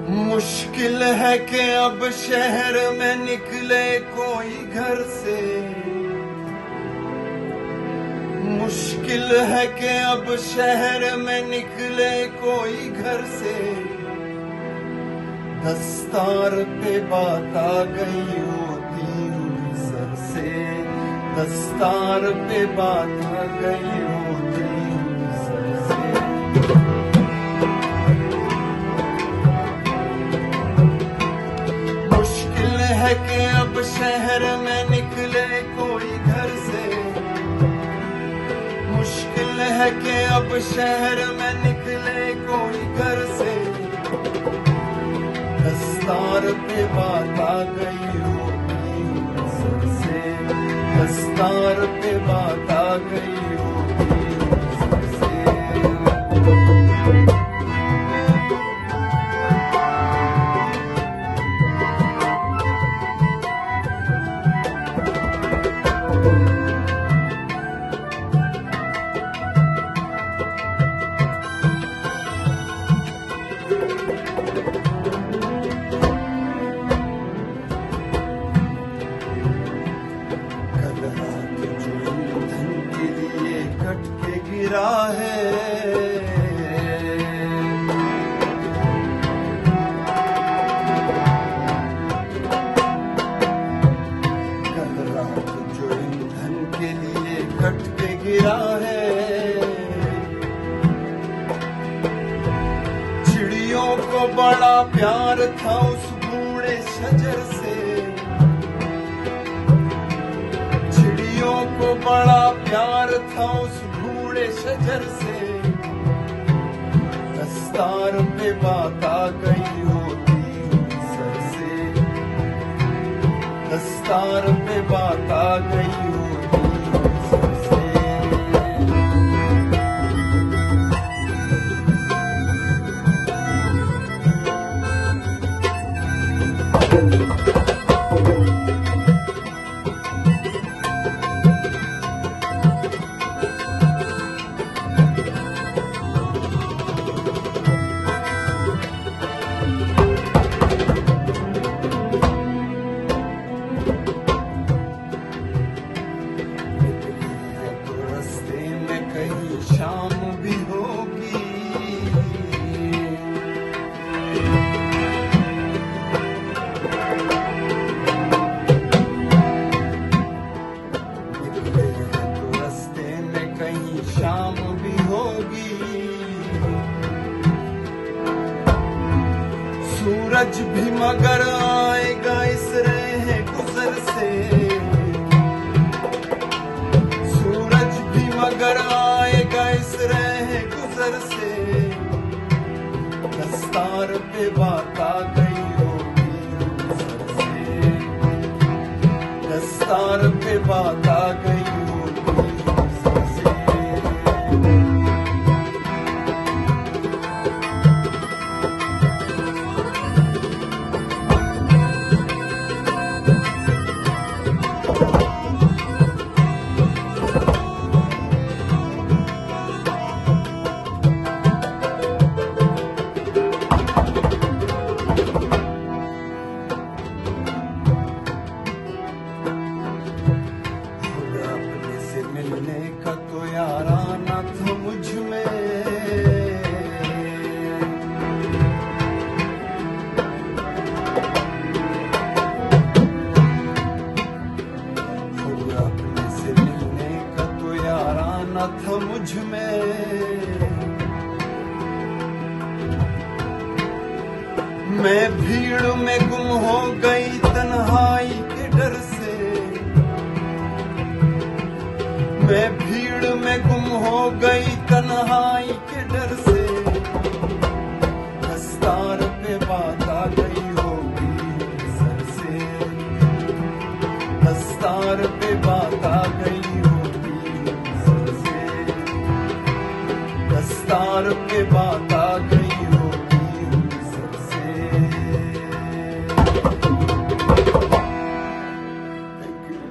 मुश्किल है कि अब शहर में निकले कोई घर से। मुश्किल है कि अब शहर में निकले कोई घर से। दस्तार पे बात आ गई होती हुई सर से। दस्तार पे बात आ गई होती हुई सर से। मुश्किल है कि अब शहर में निकले कोई घर से। मुश्किल है कि अब शहर में निकले कोई घर से। दस्तार पे बात आ गई होती हुई सर से। दस्तार पे बात आ गई होती हुई सर से। गिरा है कल रात जो ईंधन के लिए कट के गिरा है। चिड़ियों को बड़ा प्यार था उस बूढ़े शजर से। चिड़ियों को बड़ा प्यार था उस शजर से। दस्तार पे बात आ गई होती हुई सर से। दस्तार पे बात आ गई होती हुई सर से। शाम भी होगी तो रास्ते में कहीं शाम भी होगी। सूरज भी मगर आएगा इस रहे गुजर से। सूरज भी मगर इस रहे गुजर से। दस्तार पे बात आ गई होती हुई सर से। दस्तार पे बात आ गई होती हुई सर से। मिलने का तो याराना था मुझ में। अपने से मिलने का तो याराना था मुझ में। मैं भीड़ में गुम हो गई तन्हाई के डर से। मैं भीड़ में गुम हो गई तन्हाई के डर से। दस्तार पे बात आ गई होगी सर से। दस्तार पे बात आ गई होगी सर से। दस्तार पे बात